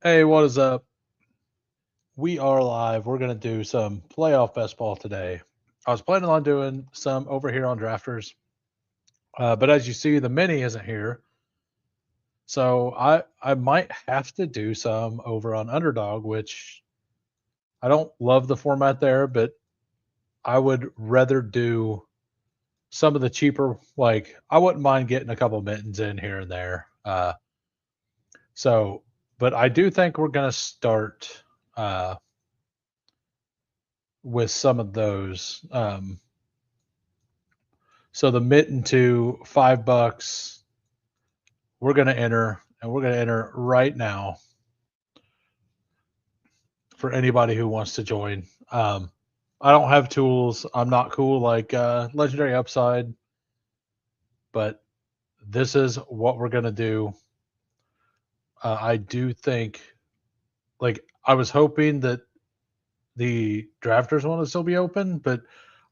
Hey, what is up? We are live. We're going to do some playoff best ball today. I was planning on doing some over here on Drafters, but as you see, the mini isn't here. So I might have to do some over on Underdog, which I don't love the format there, but I would rather do some of the cheaper, like I wouldn't mind getting a couple mittens in here and there. So, but I do think we're going to start uh, with some of those. So the mitten to $5. We're going to enter, and we're going to enter right now for anybody who wants to join. I don't have tools. I'm not cool like Legendary Upside, but this is what we're going to do. I do think, like, I was hoping that the drafters one would still be open, but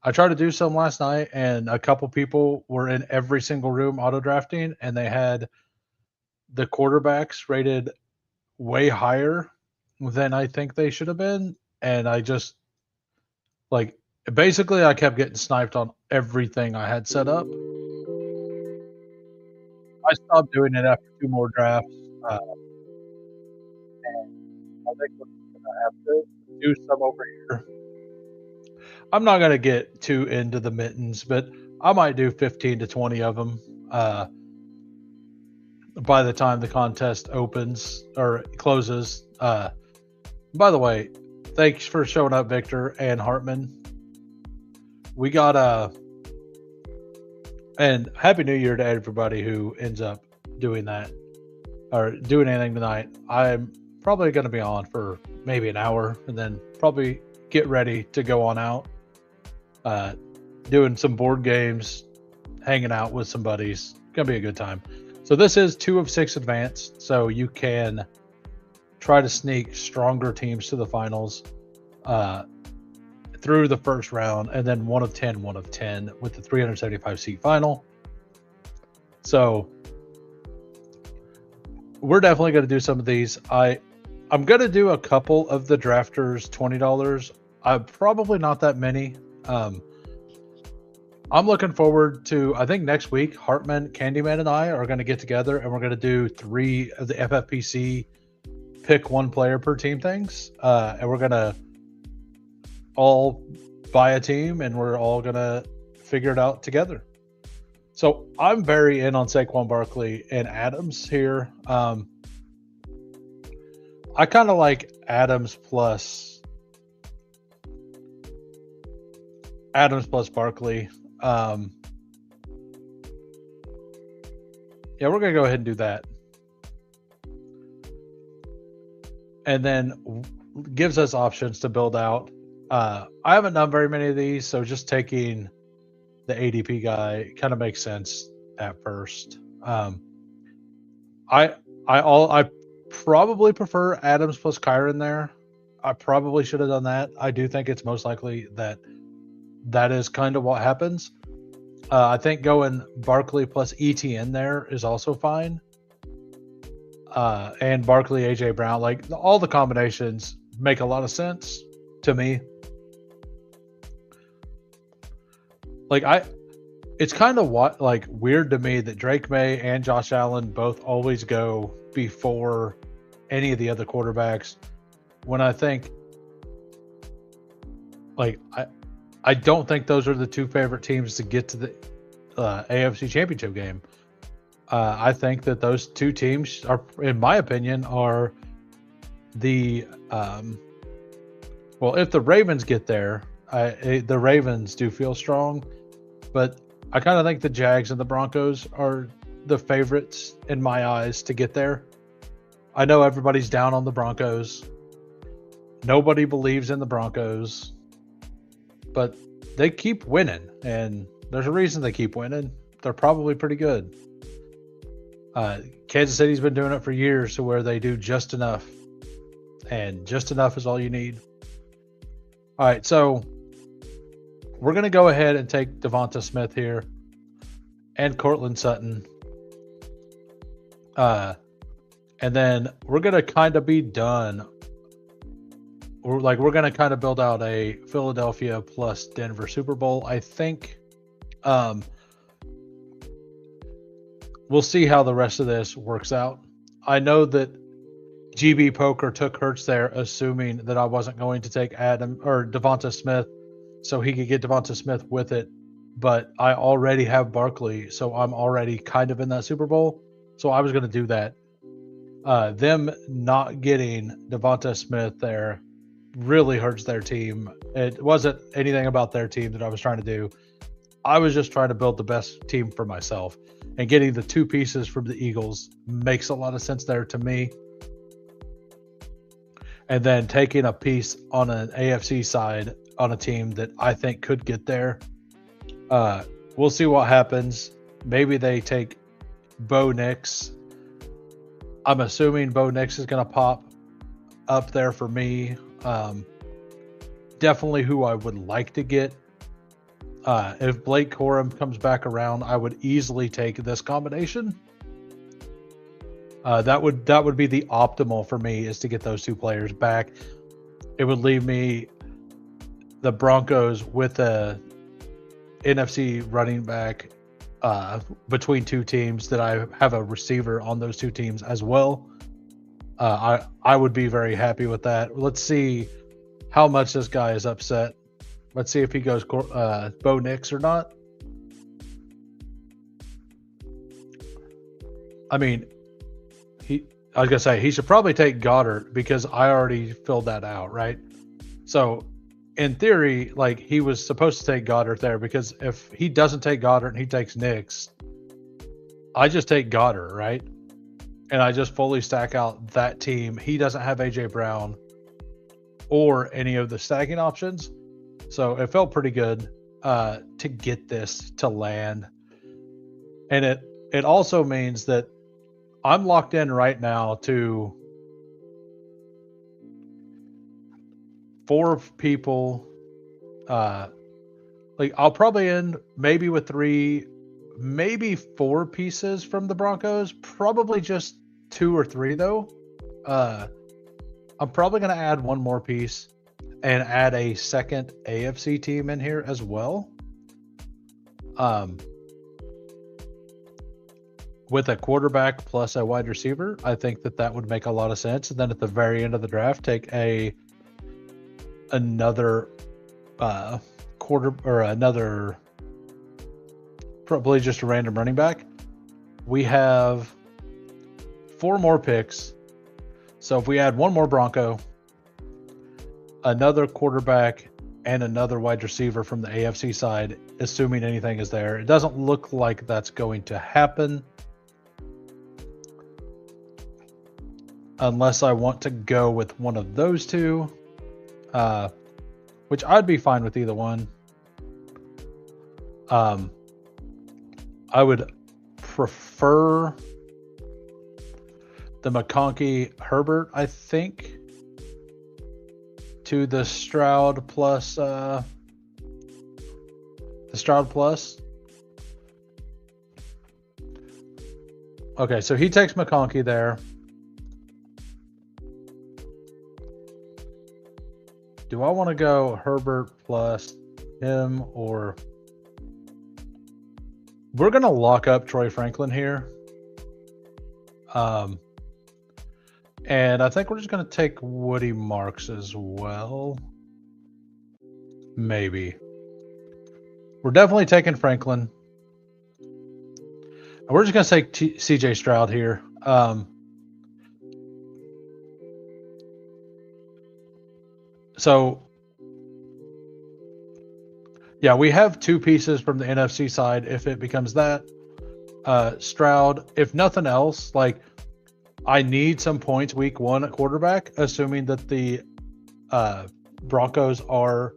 I tried to do some last night, and a couple people were in every single room auto drafting, and they had the quarterbacks rated way higher than I think they should have been. And I just like basically I kept getting sniped on everything I had set up. I stopped doing it after two more drafts. And I think we're gonna have to do some over here. I'm not gonna get too into the mittens, but I might do 15 to 20 of them by the time the contest opens or closes. By the way, thanks for showing up, Victor and Hartman. We got and Happy New Year to everybody who ends up doing that or doing anything tonight. I'm probably going to be on for maybe an hour and then probably get ready to go on out, uh, doing some board games, hanging out with some buddies. Going to be a good time. So this is 2 of 6 advanced, so you can try to sneak stronger teams to the finals through the first round, and then 1 of 10, 1 of 10 with the 375 seat final. So we're definitely going to do some of these. I'm going to do a couple of the drafters $20. I'm probably not that many. I'm looking forward to, I think next week, Hartman, Candyman, and I are going to get together and we're going to do 3 of the FFPC pick one player per team things. And we're going to all buy a team and we're all going to figure it out together. So I'm very in on Saquon Barkley and Adams here. I kind of like Adams plus Barkley. Yeah, we're gonna go ahead and do that, and then gives us options to build out. I haven't done very many of these, so just taking the ADP guy kind of makes sense at first. I probably prefer Adams plus Kyron there. I probably should have done that. I do think it's most likely that that is kind of what happens. I think going Barkley plus ETN there is also fine. And Barkley, AJ Brown, like all the combinations make a lot of sense to me. Like it's kind of what like weird to me that Drake May and Josh Allen both always go before any of the other quarterbacks. When I think, like I don't think those are the two favorite teams to get to the AFC Championship game. I think that those two teams are, in my opinion, are the well, if the Ravens get there, the Ravens do feel strong, but I kind of think the Jags and the Broncos are the favorites in my eyes to get there. I know everybody's down on the Broncos. Nobody believes in the Broncos, but they keep winning, and there's a reason they keep winning. They're probably pretty good. Kansas City's been doing it for years to where they do just enough, and just enough is all you need. All right, so we're going to go ahead and take Devonta Smith here and Cortland Sutton. And then we're going to kind of be done. We're going to kind of build out a Philadelphia plus Denver Super Bowl, I think. We'll see how the rest of this works out. I know that GB Poker took Hurts there, assuming that I wasn't going to take Adam or Devonta Smith, so he could get Devonta Smith with it. But I already have Barkley, so I'm already kind of in that Super Bowl. So I was going to do that. Them not getting Devonta Smith there really hurts their team. It wasn't anything about their team that I was trying to do. I was just trying to build the best team for myself. And getting the two pieces from the Eagles makes a lot of sense there to me. And then taking a piece on an AFC side on a team that I think could get there. We'll see what happens. Maybe they take Bo Nix. I'm assuming Bo Nix is going to pop up there for me. Definitely who I would like to get. If Blake Corum comes back around, I would easily take this combination. That would be the optimal for me, is to get those two players back. It would leave me the Broncos with a NFC running back between two teams that I have a receiver on those two teams as well. I would be very happy with that. Let's see how much this guy is upset. Let's see if he goes Bo Nix or not. I mean, I was going to say, he should probably take Goddard because I already filled that out, right? So, in theory, like, he was supposed to take Goddard there, because if he doesn't take Goddard and he takes Nix, I just take Goddard, right? And I just fully stack out that team. He doesn't have A.J. Brown or any of the stacking options. So it felt pretty good to get this to land. And it also means that I'm locked in right now to 4 people. Like, I'll probably end maybe with 3, maybe 4 pieces from the Broncos. Probably just 2 or 3 though. I'm probably going to add one more piece and add a second AFC team in here as well. With a quarterback plus a wide receiver, I think that would make a lot of sense. And then at the very end of the draft, take another probably just a random running back. We have 4 more picks. So if we add one more Bronco, another quarterback, and another wide receiver from the AFC side, assuming anything is there. It doesn't look like that's going to happen, unless I want to go with one of those two, which I'd be fine with either one. I would prefer the McConkey Herbert, I think, to the Stroud plus. The Stroud plus. Okay, so he takes McConkey there. Do I want to go Herbert plus him, or we're going to lock up Troy Franklin here? And I think we're just going to take Woody Marks as well. Maybe. We're definitely taking Franklin. And we're just going to take CJ Stroud here. So, yeah, we have 2 pieces from the NFC side if it becomes that. Stroud, if nothing else, like, I need some points week 1 at quarterback, assuming that the Broncos are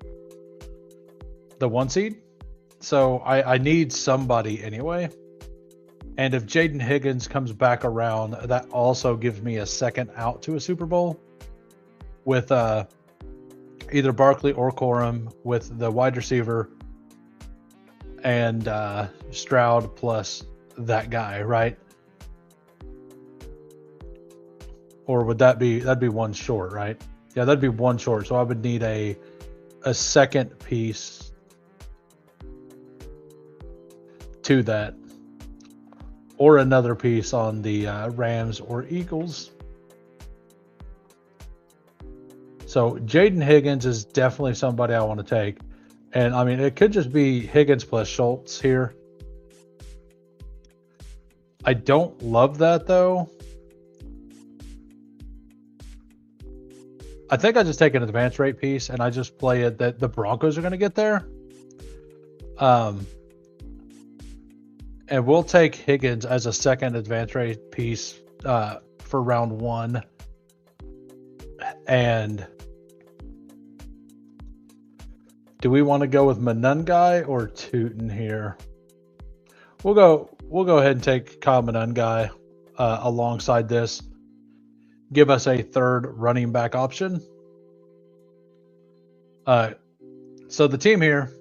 the 1 seed. So I need somebody anyway. And if Jaden Higgins comes back around, that also gives me a second out to a Super Bowl with either Barkley or Corum with the wide receiver and Stroud plus that guy, right? Or would that'd be one short, right? Yeah, that'd be one short. So I would need a second piece to that, or another piece on the Rams or Eagles. So Jaden Higgins is definitely somebody I want to take. And I mean, it could just be Higgins plus Schultz here. I don't love that though. I think I just take an advance rate piece and I just play it that the Broncos are going to get there. And we'll take Higgins as a second advance rate piece for round 1. And do we want to go with Manungai or Tootin here? We'll go ahead and take Kyle Manungai alongside this. Give us a third running back option. So the team here,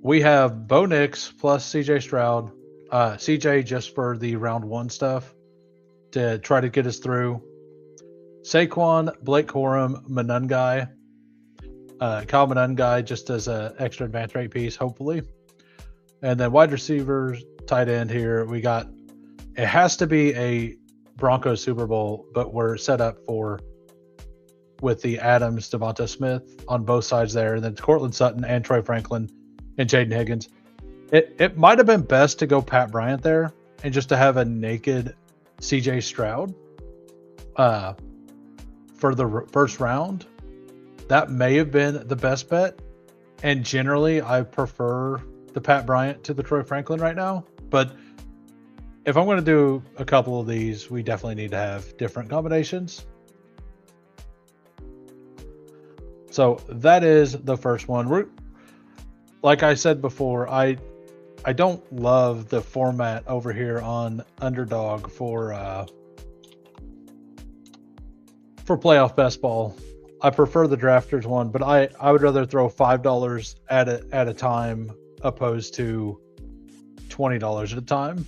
we have Bo Nix plus CJ Stroud. CJ just for the round 1 stuff to try to get us through. Saquon, Blake Corum, Manungai. Kyle Manungai just as an extra advance rate piece, hopefully. And then wide receivers, tight end here. We got, it has to be a Broncos Super Bowl, but we're set up with the Adams, Devonta Smith on both sides there, and then Cortland Sutton and Troy Franklin and Jaden Higgins. It might have been best to go Pat Bryant there and just to have a naked CJ Stroud for the first round. That may have been the best bet. And generally, I prefer the Pat Bryant to the Troy Franklin right now. But if I'm going to do a couple of these, we definitely need to have different combinations. So that is the first one. Like I said before, I don't love the format over here on Underdog for playoff best ball. I prefer the drafters one, but I would rather throw $5 at a time opposed to $20 at a time.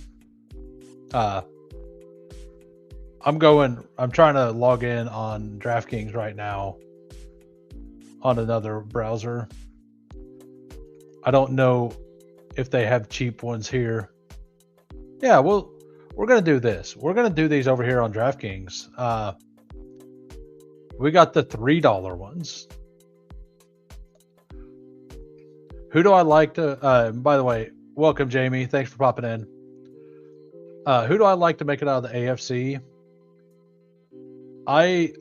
I'm trying to log in on DraftKings right now on another browser. I don't know if they have cheap ones here. Yeah, well, we're going to do this. We're going to do these over here on DraftKings. We got the $3 ones. Who do I like to... by the way, welcome, Jamie. Thanks for popping in. Who do I like to make it out of the AFC? I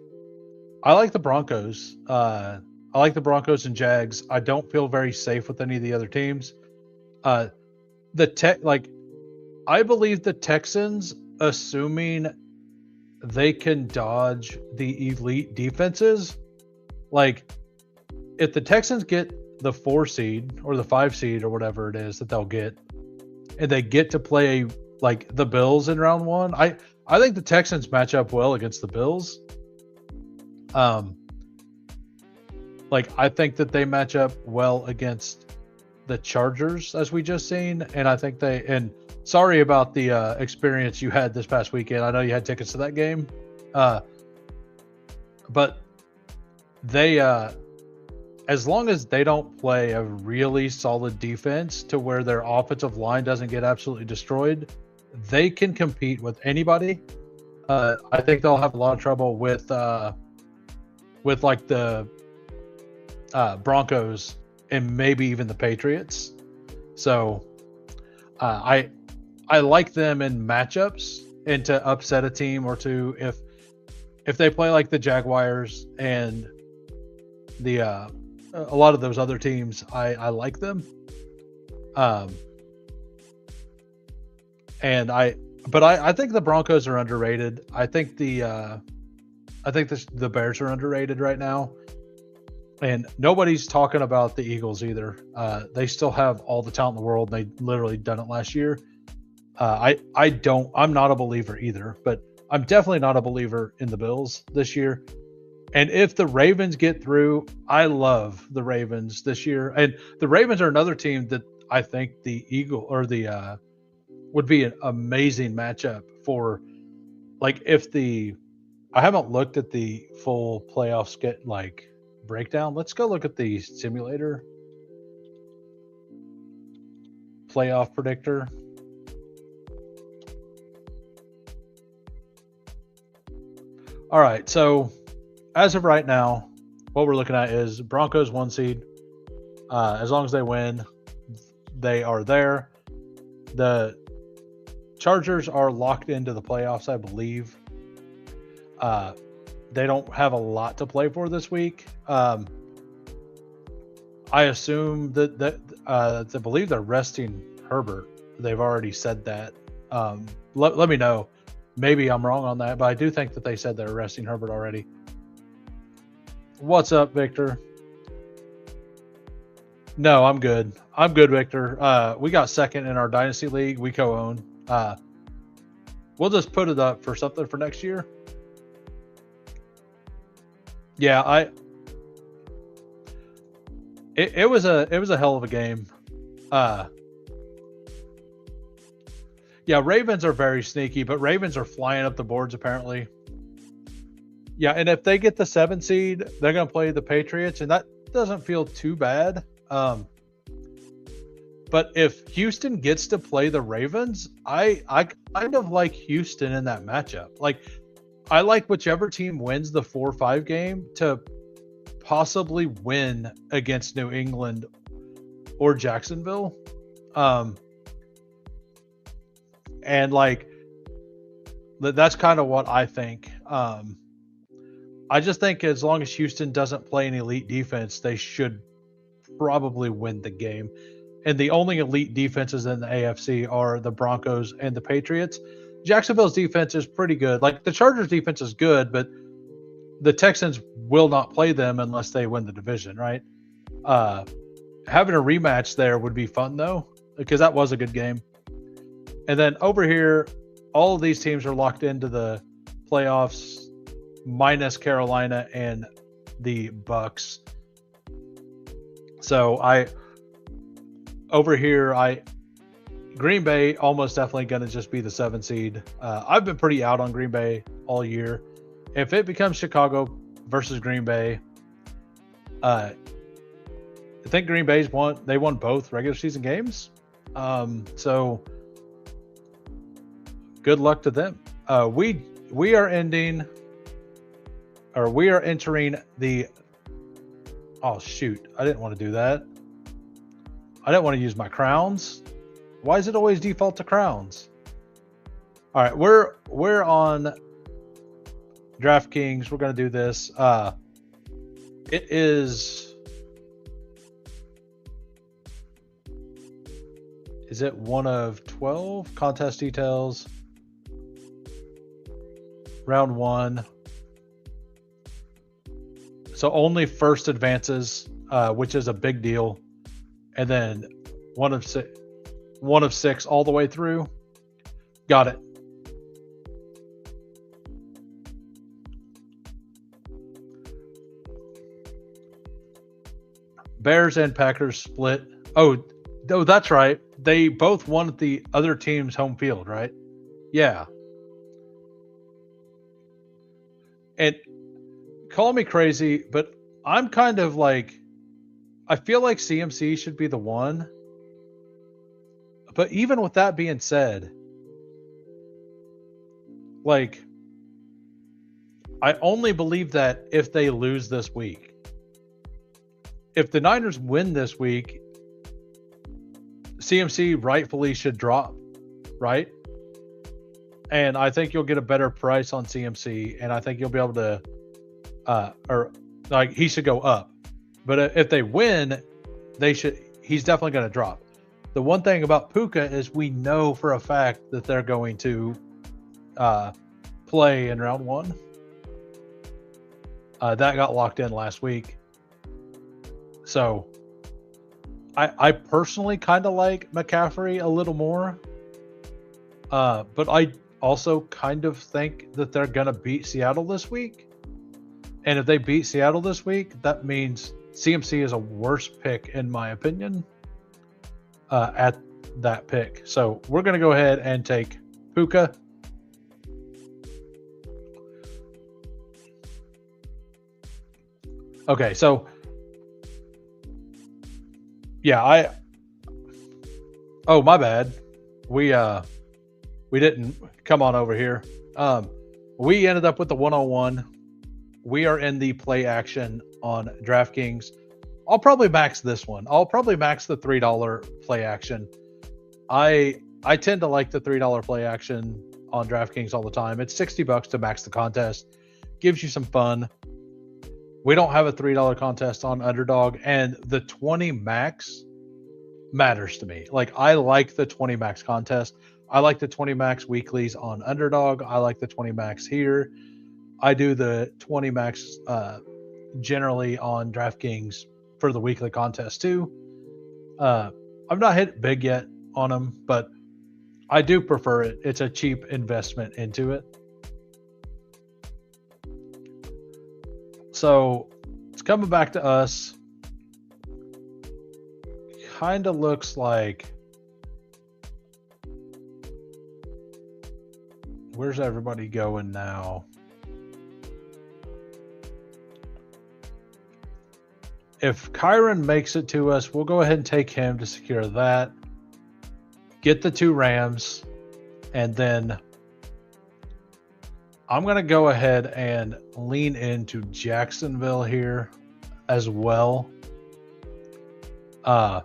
like the Broncos. I like the Broncos and Jags. I don't feel very safe with any of the other teams. I believe the Texans, assuming they can dodge the elite defenses. Like, if the Texans get the 4 seed or the 5 seed or whatever it is that they'll get, and they get to play like the Bills in round 1, I think the Texans match up well against the Bills. I think that they match up well against the Chargers, as we just seen, and I think sorry about the experience you had this past weekend. I know you had tickets to that game, but they, as long as they don't play a really solid defense to where their offensive line doesn't get absolutely destroyed, they can compete with anybody. I think they'll have a lot of trouble with like the Broncos and maybe even the Patriots. So I like them in matchups and to upset a team or two if they play like the Jaguars and the a lot of those other teams. I like them. But I think the Broncos are underrated. I think the Bears are underrated right now. And nobody's talking about the Eagles either. They still have all the talent in the world. They literally done it last year. I'm not a believer either, but I'm definitely not a believer in the Bills this year. And if the Ravens get through, I love the Ravens this year. And the Ravens are another team that I think the Eagle or the would be an amazing matchup for, like, if the I haven't looked at the full playoff breakdown. Let's go look at the simulator playoff predictor. All right, so as of right now, what we're looking at is Broncos 1 seed. As long as they win, they are there. The Chargers are locked into the playoffs, I believe. They don't have a lot to play for this week. I assume that I believe they're resting Herbert. They've already said that. Let me know. Maybe I'm wrong on that, but I do think that they said they're resting Herbert already. What's up, Victor? No, I'm good. I'm good, Victor. We got second in our Dynasty League. We co-own. We'll just put it up for something for next year. Yeah, it was a hell of a game. Yeah, Ravens are very sneaky, but Ravens are flying up the boards apparently. Yeah, and if they get the 7 seed, they're going to play the Patriots, and that doesn't feel too bad. But if Houston gets to play the Ravens, I kind of like Houston in that matchup. Like, I like whichever team wins the 4-5 game to possibly win against New England or Jacksonville. And like, that's kind of what I think. I just think as long as Houston doesn't play an elite defense, they should probably win the game. And the only elite defenses in the AFC are the Broncos and the Patriots. Jacksonville's defense is pretty good. Like, the Chargers' defense is good, but the Texans will not play them unless they win the division, right? Having a rematch there would be fun, though, because that was a good game. And then over here, all of these teams are locked into the playoffs, minus Carolina and the Bucks. So Green Bay almost definitely going to just be the 7 seed. I've been pretty out on Green Bay all year. If it becomes Chicago versus Green Bay, I think Green Bay's won both regular season games. So good luck to them. We are entering the. Oh shoot! I didn't want to do that. I didn't want to use my crowns. Why does it always default to crowns? All right, we're on DraftKings. We're gonna do this. It is. Is it 1 of 12 contest details? Round 1. So only first advances, which is a big deal, and then 1 of 6 all the way through. Got it. Bears and Packers split. Oh, that's right. They both won at the other team's home field, right? Yeah. And call me crazy, but I'm kind of like, I feel like CMC should be the one. But even with that being said, like, I only believe that if they lose this week. If the Niners win this week, CMC rightfully should drop, right? And I think you'll get a better price on CMC, and I think you'll be able to, he should go up. But if they win, he's definitely going to drop. The one thing about Puka is we know for a fact that they're going to play in round 1. That got locked in last week. So I personally kind of like McCaffrey a little more. But I also kind of think that they're going to beat Seattle this week. And if they beat Seattle this week, that means CMC is a worse pick, in my opinion, at that pick. So we're going to go ahead and take Puka. Okay, so yeah, oh, my bad. We didn't come on over here. We ended up with the 101. We are in the play action on DraftKings. I'll probably max this one. I'll probably max the $3 play action. I tend to like the $3 play action on DraftKings all the time. It's $60 to max the contest. Gives you some fun. We don't have a $3 contest on Underdog, and the 20 max matters to me. Like, I like the 20 max contest. I like the 20 max weeklies on Underdog. I like the 20 max here. I do the 20 max generally on DraftKings for the weekly contest too. I've not hit big yet on them, but I do prefer it. It's a cheap investment into it. So it's coming back to us. Kind of looks like, where's everybody going now? If Kyron makes it to us, we'll go ahead and take him to secure that. Get the 2 Rams, and then I'm going to go ahead and lean into Jacksonville here as well. We're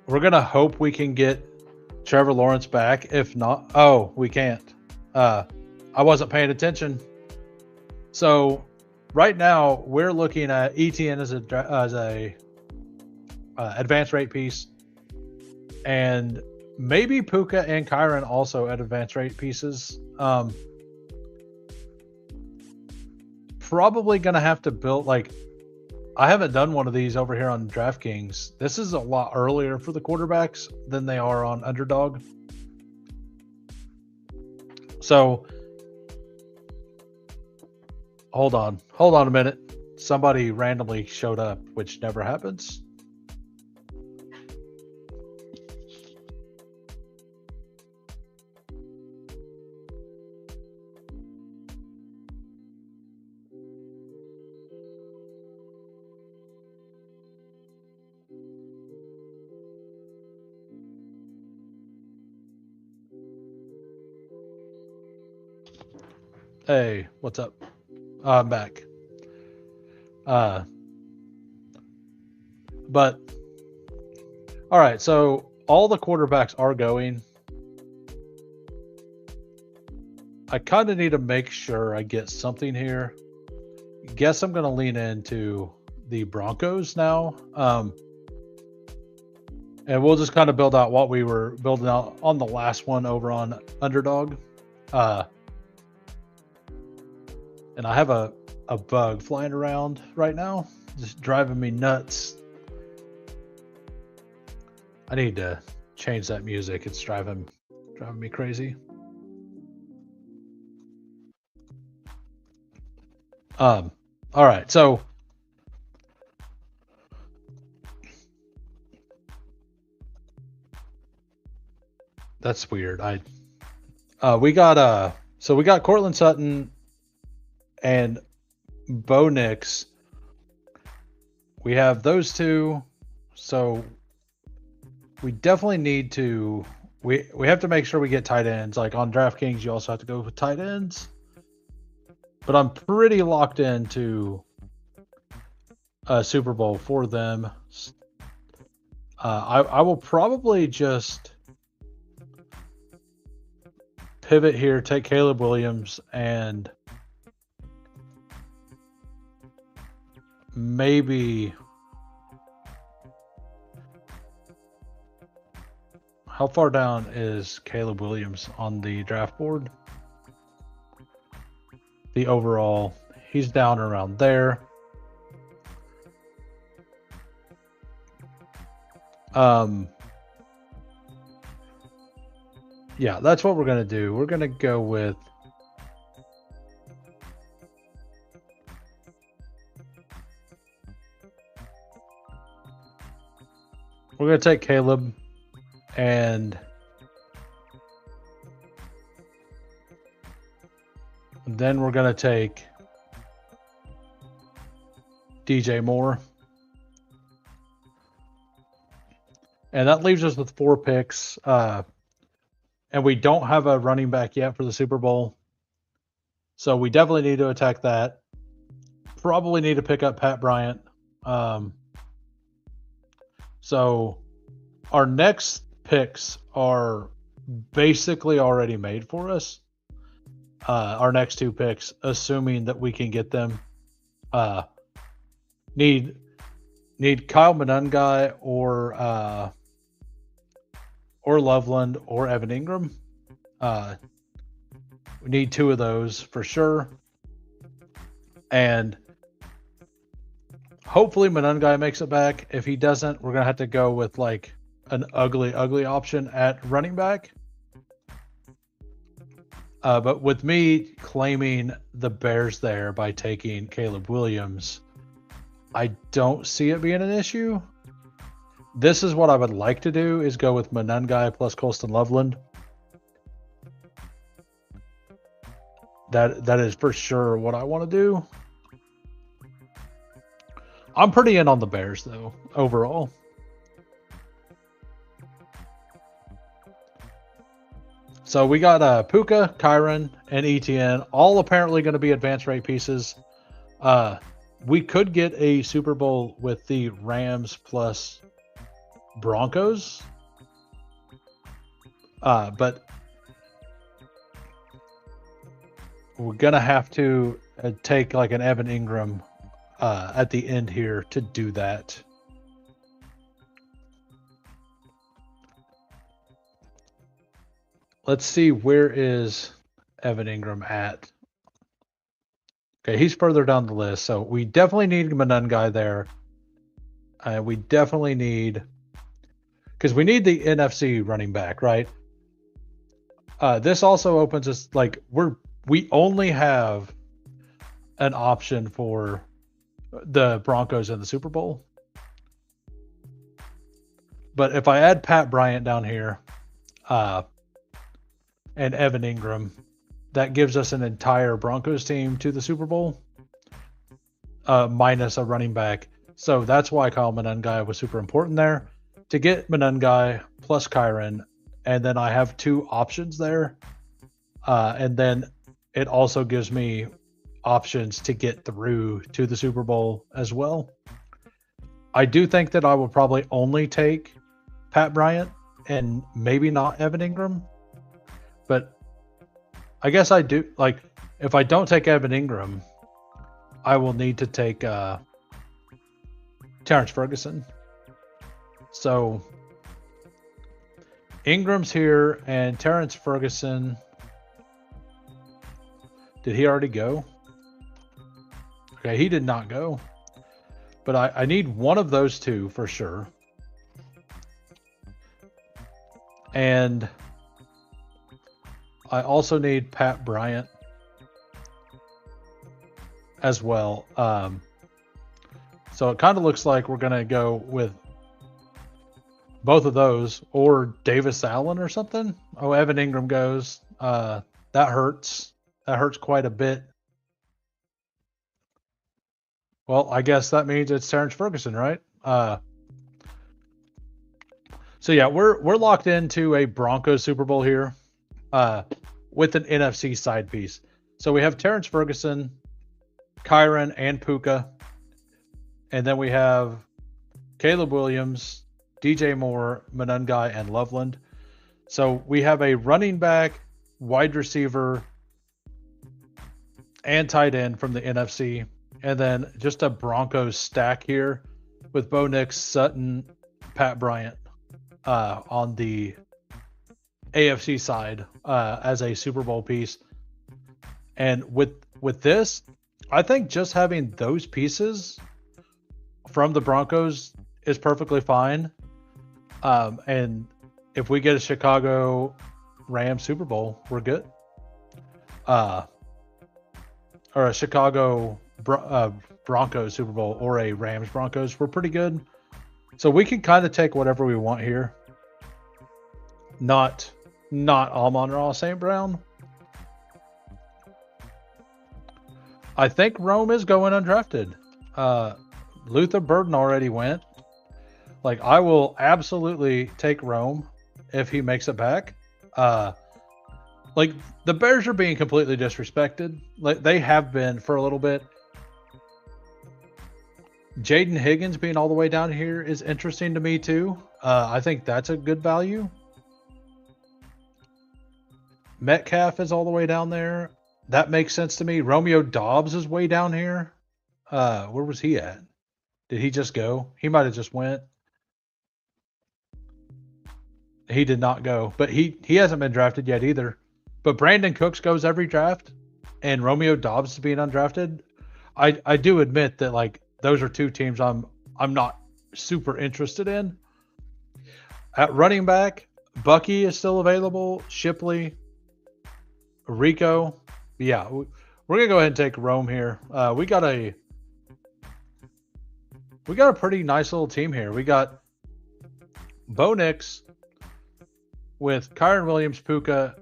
going to hope we can get Trevor Lawrence back. If not, oh, we can't. I wasn't paying attention. So right now we're looking at ETN as a advanced rate piece, and maybe Puka and Kyron also at advanced rate pieces. Probably going to have to build, like, I haven't done one of these over here on DraftKings. This is a lot earlier for the quarterbacks than they are on Underdog. So hold on a minute. Somebody randomly showed up, which never happens. Hey, what's up? I'm back. But all right, so all the quarterbacks are going. I kind of need to make sure I get something here. Guess I'm going to lean into the Broncos now. And we'll just kind of build out what we were building out on the last one over on Underdog. And I have a bug flying around right now, just driving me nuts. I need to change that music. It's driving me crazy. All right, so that's weird. We got Cortland Sutton and Bo Nix. We have those two, so we definitely need to. We have to make sure we get tight ends. Like on DraftKings, you also have to go with tight ends. But I'm pretty locked into a Super Bowl for them. I will probably just pivot here, take Caleb Williams, and maybe, how far down is Caleb Williams on the draft board? The overall, he's down around there. Yeah, that's what we're going to do. We're going to go with we're going to take Caleb, and then we're going to take DJ Moore. And that leaves us with 4 picks. And we don't have a running back yet for the Super Bowl. So we definitely need to attack that. Probably need to pick up Pat Bryant. So our next picks are basically already made for us. Our next 2 picks, assuming that we can get them. Need Kyle Monungai or Loveland or Evan Ingram. We need 2 of those for sure. And hopefully Monungai makes it back. If he doesn't, we're going to have to go with like an ugly option at running back. But with me claiming the Bears there by taking Caleb Williams, I don't see it being an issue. This is what I would like to do, is go with Monungai plus Colston Loveland. That is for sure what I want to do. I'm pretty in on the Bears, though, overall. So we got Puka, Kyron, and ETN, all apparently going to be advanced rate pieces. We could get a Super Bowl with the Rams plus Broncos. But we're going to have to take like an Evan Ingram at the end here to do that. Let's see, where is Evan Ingram at? Okay, he's further down the list, so we definitely need Monungai there. We definitely need, because we need the NFC running back, right? This also opens us, like, we only have an option for the Broncos in the Super Bowl. But if I add Pat Bryant down here, and Evan Ingram, that gives us an entire Broncos team to the Super Bowl, minus a running back. So that's why Kyle Monungai was super important there. To get Monungai plus Kyron, and then I have 2 options there. And then it also gives me options to get through to the Super Bowl as well. I do think that I will probably only take Pat Bryant and maybe not Evan Ingram. But I guess I do, like, if I don't take Evan Ingram, I will need to take Terrence Ferguson. So Ingram's here, and Terrence Ferguson, did he already go? Okay, he did not go. But I need one of those 2 for sure. And I also need Pat Bryant as well. So it kind of looks like we're going to go with both of those, or Davis Allen or something. Oh, Evan Ingram goes. That hurts. That hurts quite a bit. Well, I guess that means it's Terrence Ferguson, right? So yeah, we're locked into a Broncos Super Bowl here. With an NFC side piece. So we have Terrence Ferguson, Kyron, and Puka. And then we have Caleb Williams, DJ Moore, Monungai, and Loveland. So we have a running back, wide receiver, and tight end from the NFC. And then just a Broncos stack here with Bo Nix, Sutton, Pat Bryant on the AFC side as a Super Bowl piece. And with this, I think just having those pieces from the Broncos is perfectly fine. And if we get a Chicago Rams Super Bowl, we're good. Or a Chicago Broncos Super Bowl or a Rams Broncos, we're pretty good. So we can kind of take whatever we want here. Not Amon-Ra St. Brown. I think Rome is going undrafted. Luther Burden already went. Like, I will absolutely take Rome if he makes it back. Like, the Bears are being completely disrespected. Like, they have been for a little bit. Jaden Higgins being all the way down here is interesting to me, too. I think that's a good value. Metcalf is all the way down there. That makes sense to me. Romeo Dobbs is way down here. Where was he at? Did he just go? He might have just went. He did not go, but he hasn't been drafted yet either. But Brandon Cooks goes every draft, and Romeo Dobbs is being undrafted. I do admit that, like, those are two teams I'm not super interested in. At running back, Bucky is still available. Shipley, Rico. Yeah, we're gonna go ahead and take Rome here. We got a pretty nice little team here. We got Bo Nix with Kyron Williams, Puka.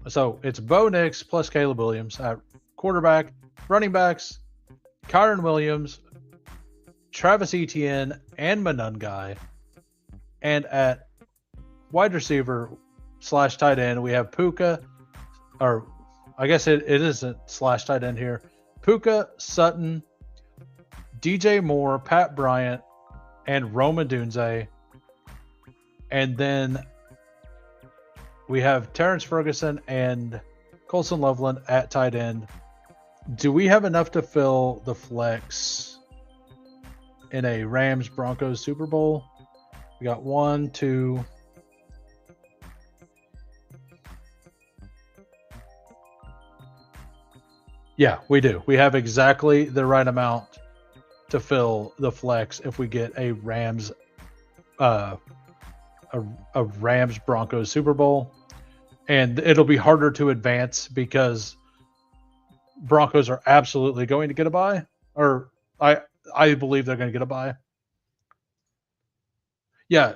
So it's Bo Nix plus Caleb Williams at quarterback. Running backs, Kyron Williams, Travis Etienne, and Manungai. And at wide receiver / tight end, we have Puka, or I guess it isn't / tight end here. Puka, Sutton, DJ Moore, Pat Bryant, and Rome Odunze. And then we have Terrence Ferguson and Colson Loveland at tight end. Do we have enough to fill the flex in a Rams-Broncos Super Bowl? We got 1, 2. Yeah, we do. We have exactly the right amount to fill the flex if we get a Rams Rams Broncos Super Bowl. And it'll be harder to advance because Broncos are absolutely going to get a bye, or I believe they're going to get a bye. Yeah,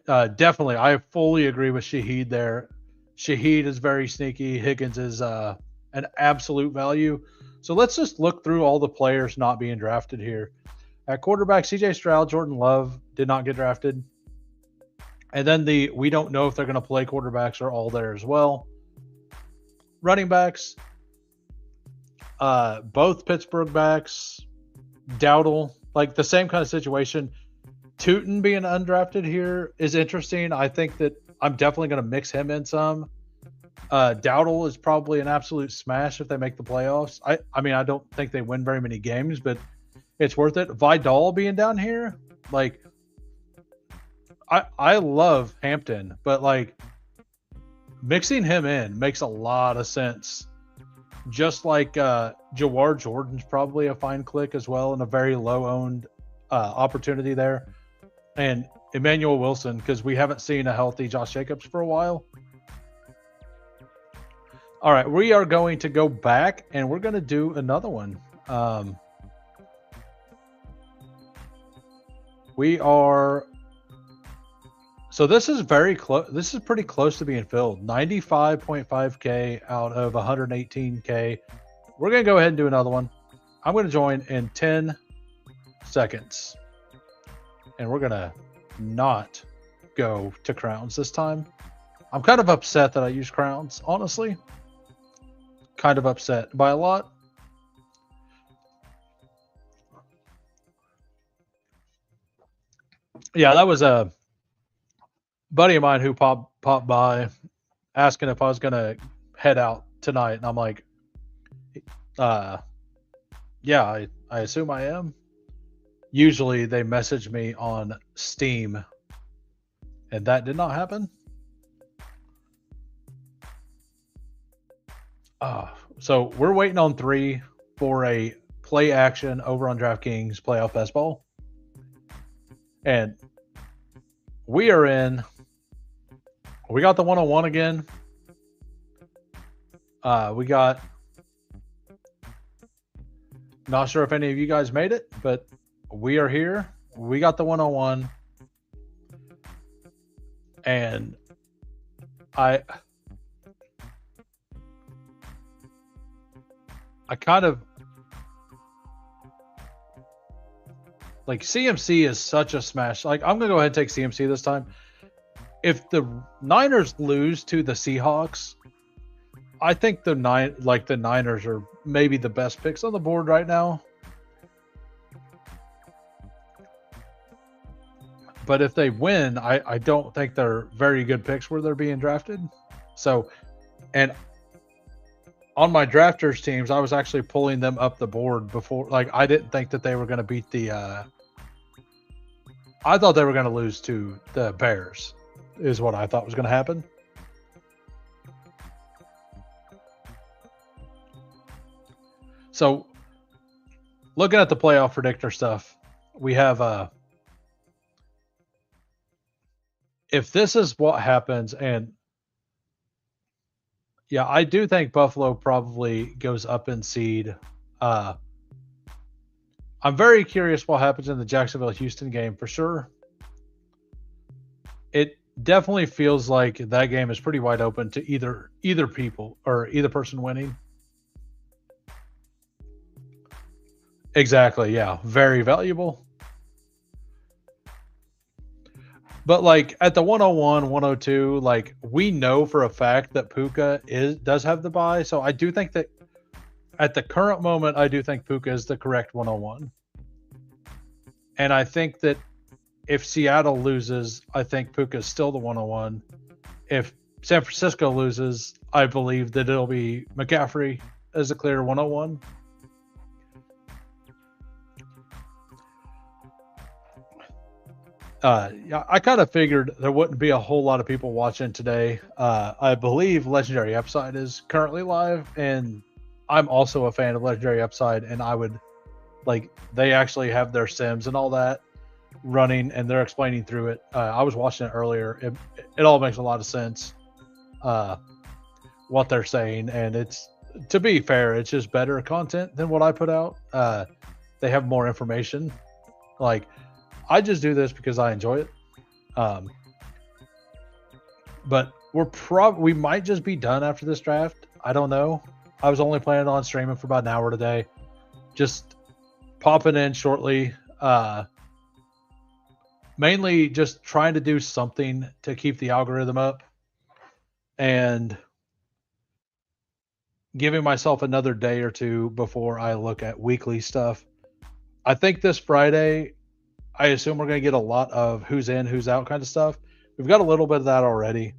definitely. I fully agree with Shaheed there. Shaheed is very sneaky. Higgins is an absolute value. So let's just look through all the players not being drafted here. At quarterback, CJ Stroud, Jordan Love did not get drafted. And then we don't know if they're going to play quarterbacks are all there as well. Running backs, both Pittsburgh backs, Dowdle, like the same kind of situation. Tootin being undrafted here is interesting. I think that I'm definitely going to mix him in some. Dowdle is probably an absolute smash if they make the playoffs. I mean, I don't think they win very many games, but it's worth it. Vidal being down here, like, I love Hampton, but like mixing him in makes a lot of sense. Just like Jawar Jordan's probably a fine click as well, and a very low-owned opportunity there. And Emmanuel Wilson, because we haven't seen a healthy Josh Jacobs for a while. All right, we are going to go back, and we're going to do another one. We are... So this is very close. This is pretty close to being filled. 95.5K out of 118K. We're going to go ahead and do another one. I'm going to join in 10 seconds. And we're going to not go to crowns this time. I'm kind of upset that I use crowns, honestly. Kind of upset by a lot. Yeah, that was a buddy of mine who popped by asking if I was going to head out tonight. And I'm like, yeah, I assume I am. Usually they message me on Steam, and that did not happen. So we're waiting on 3 for a play action over on DraftKings playoff Bestball. And we are in. We got the 101 again. We got. Not sure if any of you guys made it, but we are here. We got the 101. And I kind of Like CMC is such a smash. Like I'm gonna go ahead and take CMC this time. If the Niners lose to the Seahawks, I think the Niners are maybe the best picks on the board right now. But if they win, I don't think they're very good picks where they're being drafted. So, and on my drafters teams, I was actually pulling them up the board before. Like I didn't think that they were going to beat the. I thought they were going to lose to the Bears, is what I thought was going to happen. So, looking at the playoff predictor stuff, we have if this is what happens, and yeah, I do think Buffalo probably goes up in seed. I'm very curious what happens in the Jacksonville-Houston game for sure. It definitely feels like that game is pretty wide open to either people or either person winning. Exactly, yeah. Very valuable. But like at the 101, 102, like we know for a fact that Puka does have the bye. So I do think that at the current moment, I do think Puka is the correct 101. And I think that if Seattle loses, I think Puka is still the 101. If San Francisco loses, I believe that it'll be McCaffrey as a clear 101. Yeah, I kind of figured there wouldn't be a whole lot of people watching today. I believe Legendary Upside is currently live, and I'm also a fan of Legendary Upside, and I would like they actually have their sims and all that running, and they're explaining through it. I was watching it earlier. It all makes a lot of sense. What they're saying, and it's to be fair, it's just better content than what I put out. They have more information. Like I just do this because I enjoy it. But we might just be done after this draft. I don't know. I was only planning on streaming for about an hour today. Just popping in shortly. Mainly just trying to do something to keep the algorithm up and giving myself another day or two before I look at weekly stuff. I think this Friday, I assume we're going to get a lot of who's in, who's out kind of stuff. We've got a little bit of that already.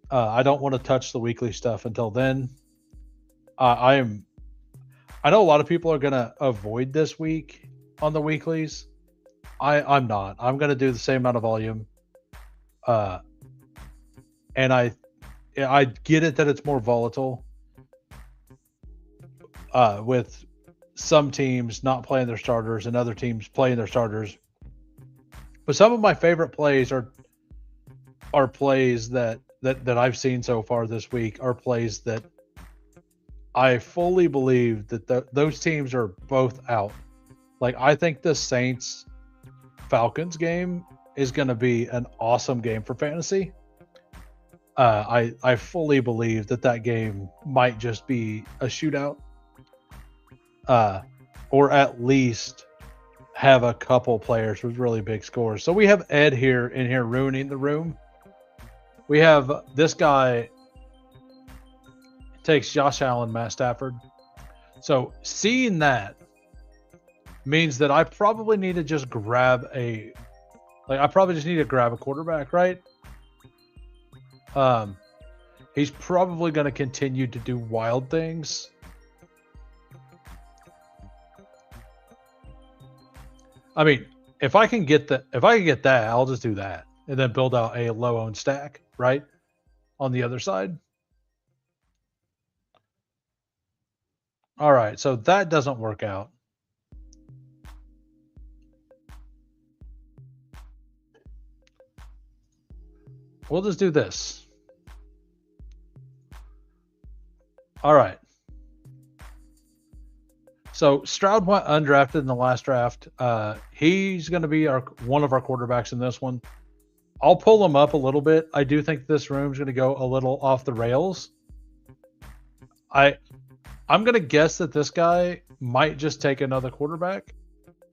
I don't want to touch the weekly stuff until then. I know a lot of people are going to avoid this week on the weeklies. I'm not. I'm going to do the same amount of volume. And I get it that it's more volatile. With some teams not playing their starters and other teams playing their starters. But some of my favorite plays are plays that I've seen so far this week are plays that I fully believe that those teams are both out. Like I think the Saints Falcons game is going to be an awesome game for fantasy. I fully believe that game might just be a shootout. Or at least have a couple players with really big scores. So we have Ed here ruining the room. We have this guy takes Josh Allen, Matt Stafford. So seeing that means that I probably need to just grab a quarterback, right? He's probably going to continue to do wild things. I mean, if I can get that, I'll just do that and then build out a low-owned stack, right? On the other side. All right, so that doesn't work out. We'll just do this. All right. So Stroud went undrafted in the last draft. He's going to be one of our quarterbacks in this one. I'll pull him up a little bit. I do think this room's going to go a little off the rails. I'm going to guess that this guy might just take another quarterback,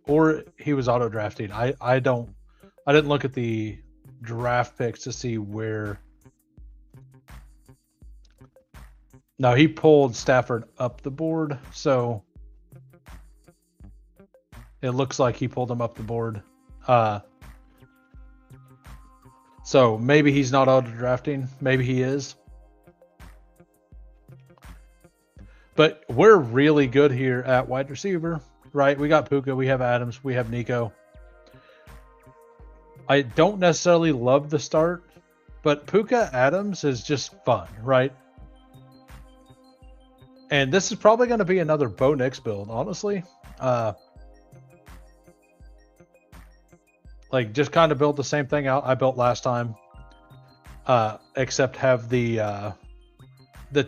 or he was auto drafting. I didn't look at the draft picks to see where. No, he pulled Stafford up the board, so it looks like he pulled him up the board. So maybe he's not auto drafting. Maybe he is. But we're really good here at wide receiver, right? We got Puka, we have Adams, we have Nico. I don't necessarily love the start, but Puka Adams is just fun, right? And this is probably going to be another Bo Nix build, honestly. Like, just kind of build the same thing out I built last time, except have the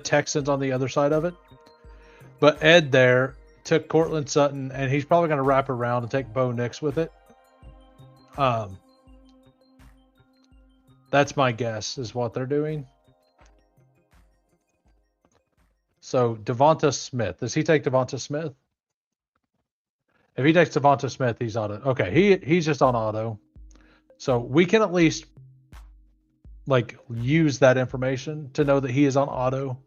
Texans on the other side of it. But Ed there took Cortland Sutton, and he's probably going to wrap around and take Bo Nix with it. That's my guess, is what they're doing. So Devonta Smith. Does he take Devonta Smith? If he takes Devonta Smith, he's auto. Okay, he's just on auto. So we can at least like use that information to know that he is on auto.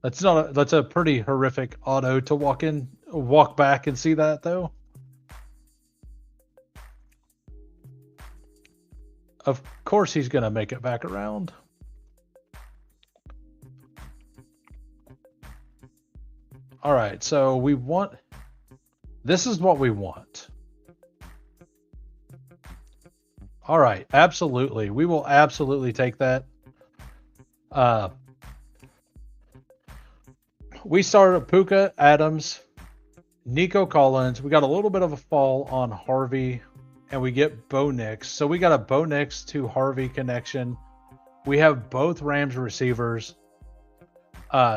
That's a pretty horrific auto to walk back and see that though. Of course he's gonna make it back around. All right, so we want, this is what we want. All right, absolutely. We will absolutely take that. We started Puka, Adams, Nico Collins. We got a little bit of a fall on Harvey, and we get Bo Nix. So we got a Bo Nix to Harvey connection. We have both Rams receivers.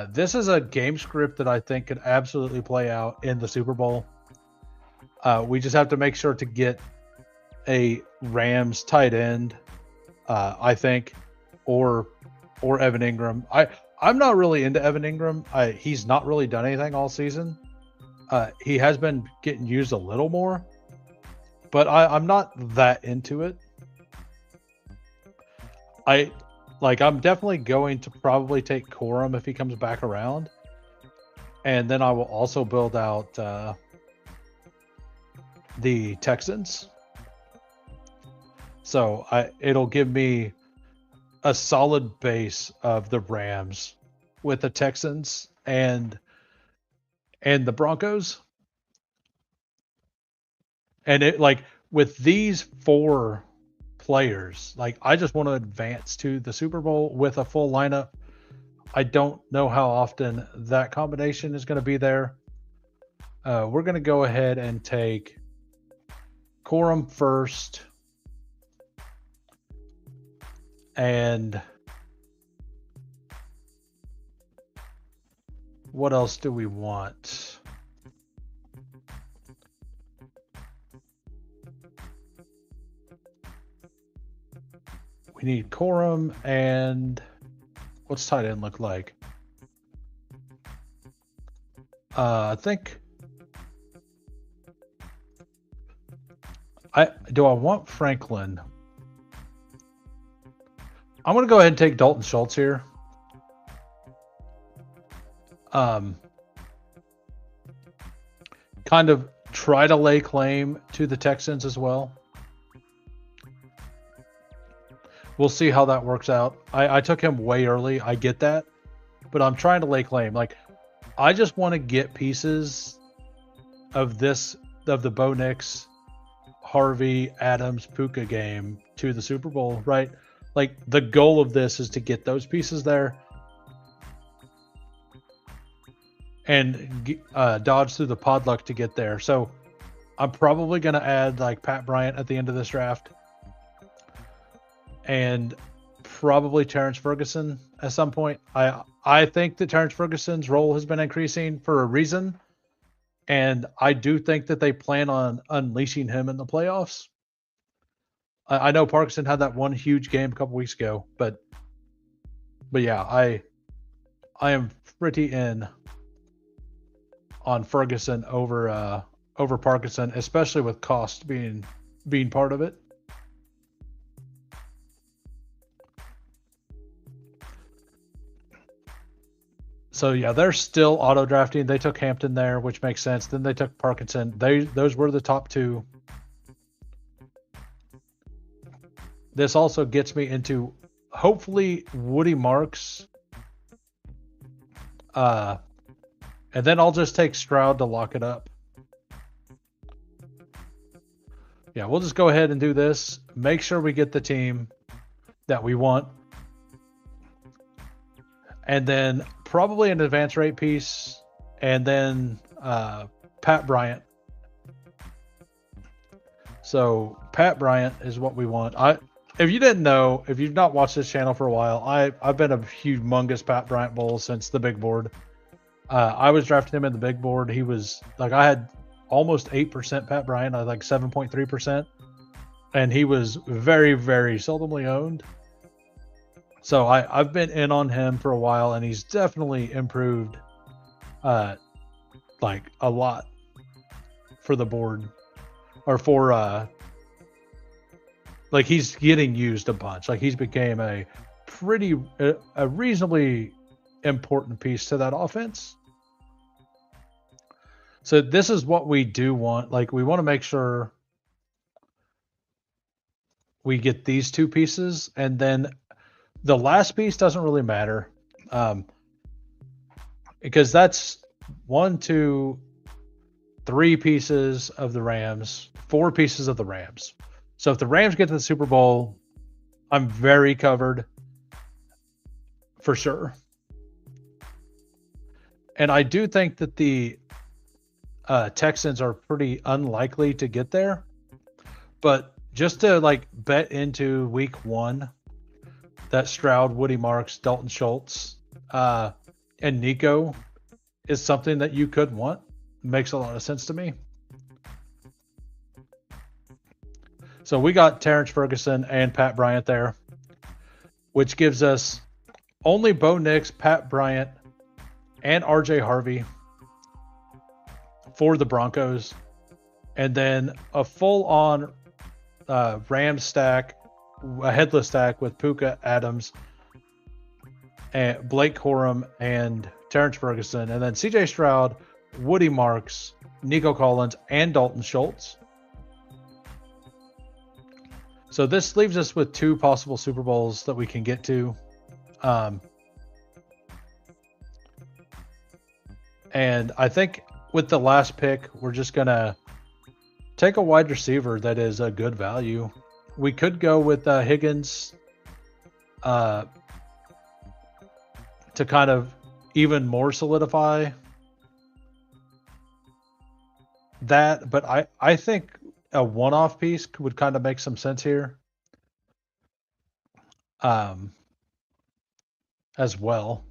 This is a game script that I think could absolutely play out in the Super Bowl. We just have to make sure to get a Rams tight end, I think, or Evan Ingram. I'm not really into Evan Ingram. He's not really done anything all season. He has been getting used a little more, but I'm not that into it. I'm definitely going to probably take Corum if he comes back around. And then I will also build out the Texans. So it'll give me a solid base of the Rams with the Texans and the Broncos. And it, like, with these four players, like, I just want to advance to the Super Bowl with a full lineup. I don't know how often that combination is going to be there. We're going to go ahead and take Corum first. And what else do we want? We need Corum, and what's tight end look like? I think I want Franklin. I'm going to go ahead and take Dalton Schultz here. Kind of try to lay claim to the Texans as well. We'll see how that works out. I took him way early. I get that. But I'm trying to lay claim. Like, I just want to get pieces of the Bo Nix, Harvey, Adams, Puka game to the Super Bowl, right? Like, the goal of this is to get those pieces there and dodge through the pod luck to get there. So I'm probably going to add like Pat Bryant at the end of this draft and probably Terrence Ferguson at some point. I think that Terrence Ferguson's role has been increasing for a reason. And I do think that they plan on unleashing him in the playoffs. I know Parkinson had that one huge game a couple weeks ago, but yeah, I am pretty in on Ferguson over over Parkinson, especially with cost being part of it. So yeah, they're still auto drafting. They took Hampton there, which makes sense. Then they took Parkinson. Those were the top two. This also gets me into hopefully Woody Marks. And then I'll just take Stroud to lock it up. Yeah, we'll just go ahead and do this. Make sure we get the team that we want. And then probably an advance rate piece. And then Pat Bryant. So Pat Bryant is what we want. If you didn't know, if you've not watched this channel for a while, I've been a humongous Pat Bryant bull since the big board. I was drafting him in the big board. He was like, I had almost 8% Pat Bryant. I had like 7.3%. And he was very, very seldomly owned. So I've been in on him for a while, and he's definitely improved like a lot for the board. Or for like he's getting used a bunch. Like he's became a reasonably important piece to that offense. So this is what we do want. Like we want to make sure we get these two pieces, and then the last piece doesn't really matter. Because that's 1, 2, 3 pieces of the Rams, 4 pieces of the Rams. So if the Rams get to the Super Bowl, I'm very covered for sure. And I do think that the Texans are pretty unlikely to get there. But just to like bet into week 1 that Stroud, Woody Marks, Dalton Schultz, and Nico is something that you could want. Makes a lot of sense to me. So we got Terrence Ferguson and Pat Bryant there, which gives us only Bo Nix, Pat Bryant, and RJ Harvey for the Broncos. And then a full-on Rams stack, a headless stack with Puka, Adams, and Blake Corum, and Terrence Ferguson. And then CJ Stroud, Woody Marks, Nico Collins, and Dalton Schultz. So this leaves us with 2 possible Super Bowls that we can get to. And I think with the last pick, we're just going to take a wide receiver that is a good value. We could go with Higgins to kind of even more solidify that. But I think a one-off piece would kind of make some sense here as well.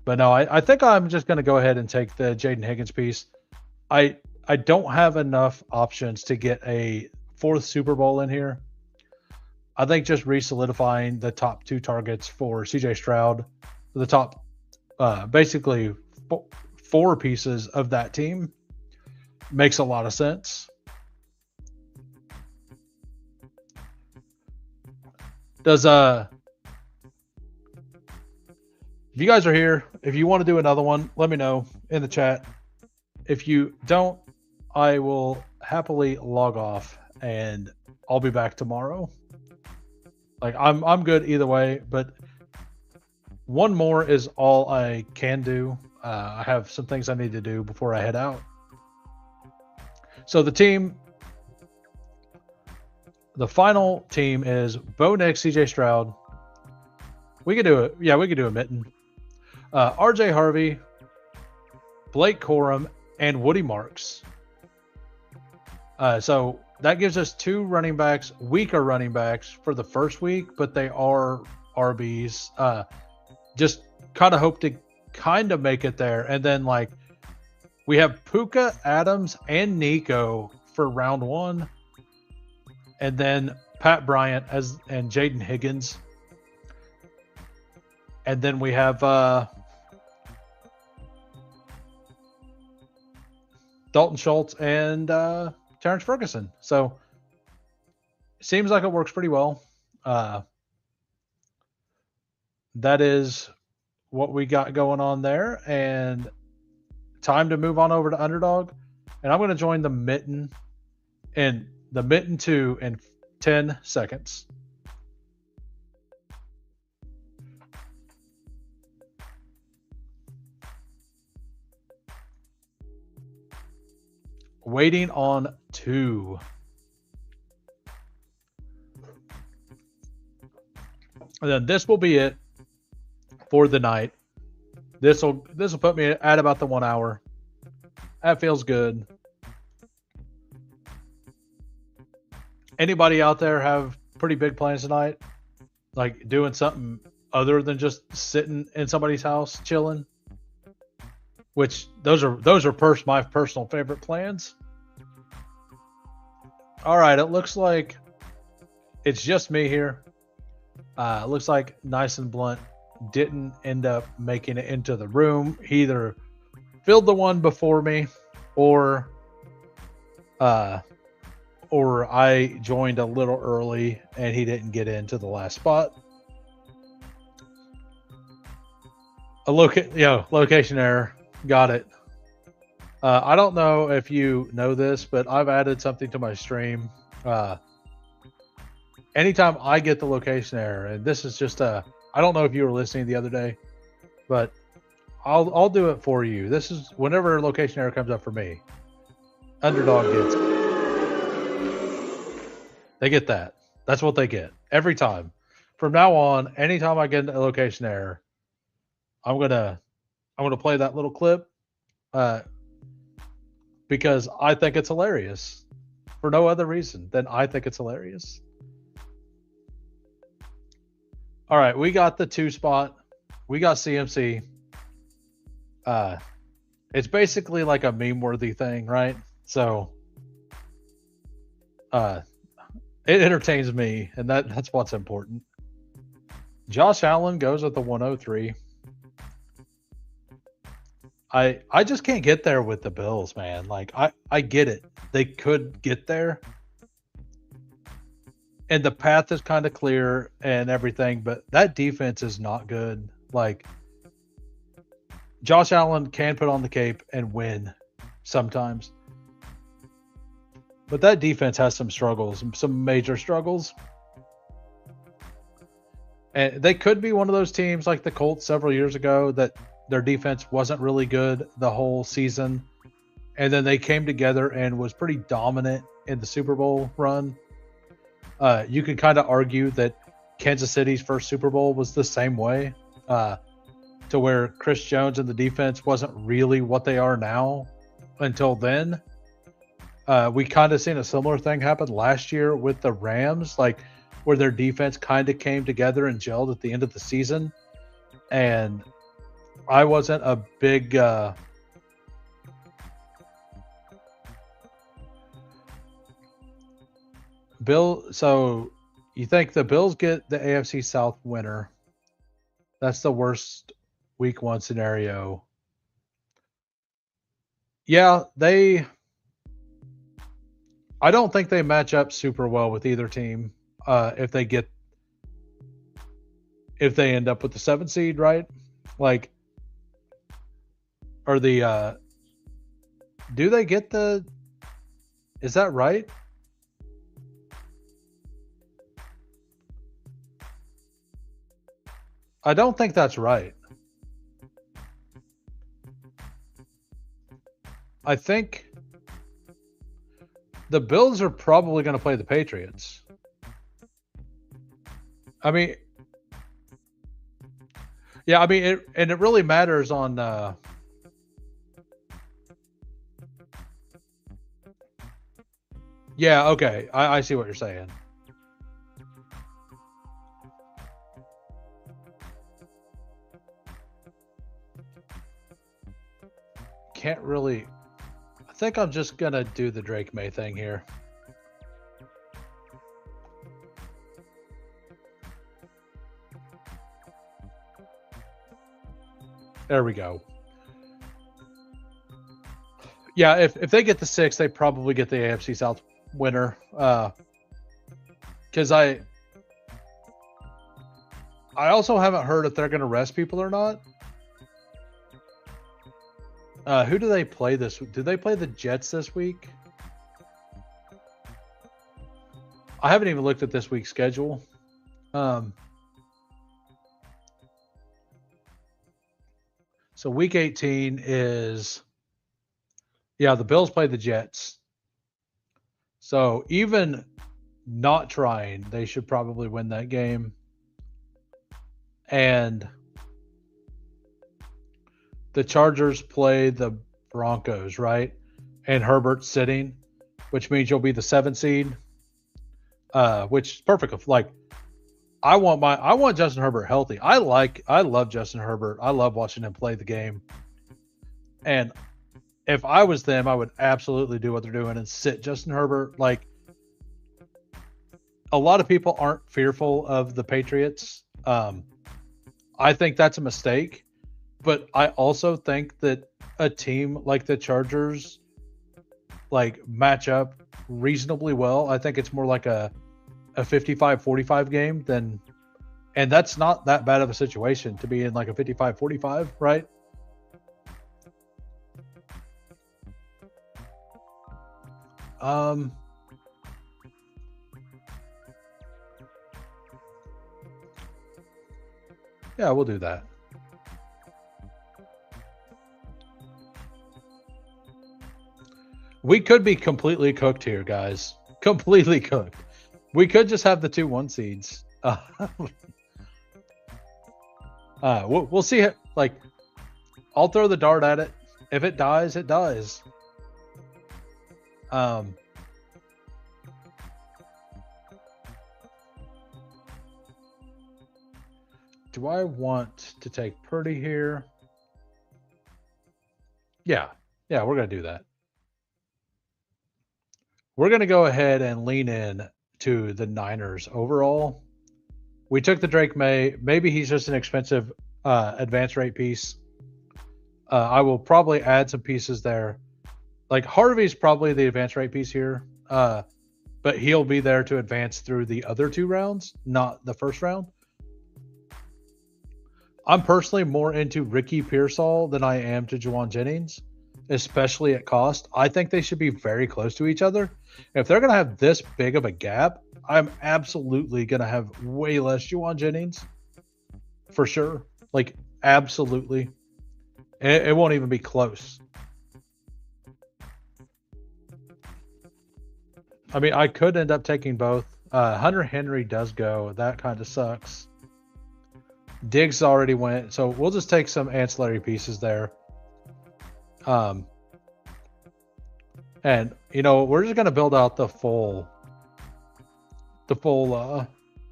But no, I think I'm just going to go ahead and take the Jaden Higgins piece. I don't have enough options to get a 4th Super Bowl in here. I think just re-solidifying the top 2 targets for CJ Stroud, the top basically 4 pieces of that team, makes a lot of sense. Does if you guys are here, if you want to do another one, let me know in the chat. If you don't, I will happily log off and I'll be back tomorrow. Like I'm good either way, but one more is all I can do. I have some things I need to do before I head out. So the final team is Bo Nix, CJ Stroud. We could do it. Yeah, we could do a mitten. RJ Harvey, Blake Corum, and Woody Marks. So that gives us 2 running backs, weaker running backs for the first week, but they are RBs. Just kind of hope to kind of make it there. And then like we have Puka, Adams, and Nico for round 1. And then Pat Bryant and Jaden Higgins. And then we have Dalton Schultz and Terrence Ferguson. So seems like it works pretty well. That is what we got going on there. And time to move on over to Underdog. And I'm going to join the Mitten and the Mitten 2 in 10 seconds. Waiting on 2. And then this will be it for the night. This will put me at about the 1 hour. That feels good. Anybody out there have pretty big plans tonight? Like doing something other than just sitting in somebody's house chilling? Which those are my personal favorite plans. All right, it looks like it's just me here. It looks like Nice and Blunt didn't end up making it into the room. He either filled the one before me, or I joined a little early and he didn't get into the last spot. Location error. Got it. I don't know if you know this, but I've added something to my stream. Anytime I get the location error, and this is just I don't know if you were listening the other day, but I'll do it for you. This is whenever location error comes up for me. Underdog gets it. They get that. That's what they get every time. From now on, anytime I get a location error, I'm gonna play that little clip because I think it's hilarious for no other reason than I think it's hilarious. All right, we got the 2 spot. We got CMC. It's basically like a meme-worthy thing, right? So it entertains me, and that's what's important. Josh Allen goes at the 103. I just can't get there with the Bills, man. Like I get it. They could get there. And the path is kind of clear and everything, but that defense is not good. Like Josh Allen can put on the cape and win sometimes. But that defense has some struggles, some major struggles. And they could be one of those teams like the Colts several years ago that their defense wasn't really good the whole season. And then they came together and was pretty dominant in the Super Bowl run. You could kind of argue that Kansas City's first Super Bowl was the same way, to where Chris Jones and the defense wasn't really what they are now until then. We kind of seen a similar thing happen last year with the Rams, like where their defense kind of came together and gelled at the end of the season. And I wasn't a big Bill. So you think the Bills get the AFC South winner? That's the worst week 1 scenario. Yeah, I don't think they match up super well with either team. If they end up with the 7 seed, right? Like, or the do they get the? Is that right? I don't think that's right. I think the Bills are probably going to play the Patriots. I mean, yeah, I mean, it really matters on. Yeah, okay, I see what you're saying. Can't really. I think I'm just gonna do the Drake May thing here. There we go. Yeah, if they get the 6, they probably get the AFC South winner. Because I also haven't heard if they're going to rest people or not. Who do they play this? Do they play the Jets this week? I haven't even looked at this week's schedule. So week 18 is, yeah, the Bills play the Jets. So even not trying, they should probably win that game. And the Chargers play the Broncos, right? And Herbert's sitting, which means you'll be the 7 seed, which is perfect. Like, I want Justin Herbert healthy. I love Justin Herbert. I love watching him play the game. And if I was them, I would absolutely do what they're doing and sit Justin Herbert. Like, a lot of people aren't fearful of the Patriots. I think that's a mistake, but I also think that a team like the Chargers like match up reasonably well. I think it's more like a 55-45 game than, and that's not that bad of a situation to be in, like a 55-45, right? Yeah, we'll do that. We could be completely cooked here, guys. Completely cooked. We could just have the 2-1 seeds. We'll see it. Like, I'll throw the dart at it. If it dies, it dies. Do I want to take Purdy here? Yeah, we're going to do that. We're going to go ahead and lean in to the Niners overall. We took the Drake May. Maybe he's just an expensive advance rate piece. I will probably add some pieces there. Like, Harvey's probably the advance rate piece here. But he'll be there to advance through the other 2 rounds, not the first round. I'm personally more into Ricky Pearsall than I am to Juwan Jennings, especially at cost. I think they should be very close to each other. If they're going to have this big of a gap, I'm absolutely going to have way less Juwan Jennings. For sure. Like, absolutely. It won't even be close. I mean, I could end up taking both. Hunter Henry does go. That kind of sucks. Diggs already went, so we'll just take some ancillary pieces there. And, you know, we're just going to build out the full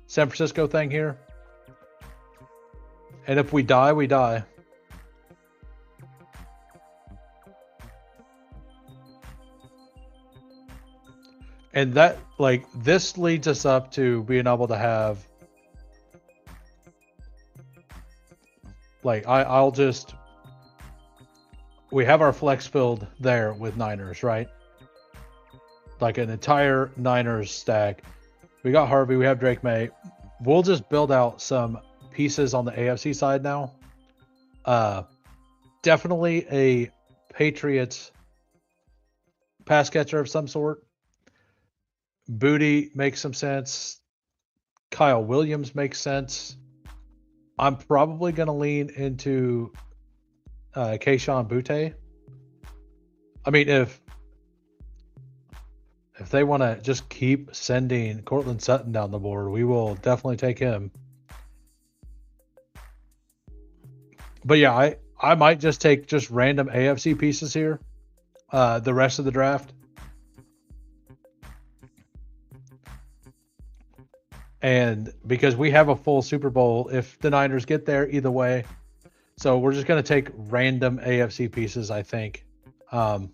San Francisco thing here. And if we die, we die. And that, like, this leads us up to being able to have, like, we have our flex build there with Niners, right? Like an entire Niners stack. We got Harvey, we have Drake May. We'll just build out some pieces on the AFC side now. Definitely a Patriots pass catcher of some sort. Booty makes some sense. Kyle Williams makes sense. I'm probably going to lean into Kayshon Boutte. I mean, if they want to just keep sending Cortland Sutton down the board, we will definitely take him. But yeah, I might just take just random AFC pieces here the rest of the draft. And because we have a full Super Bowl if the Niners get there either way. So we're just going to take random AFC pieces, I think. And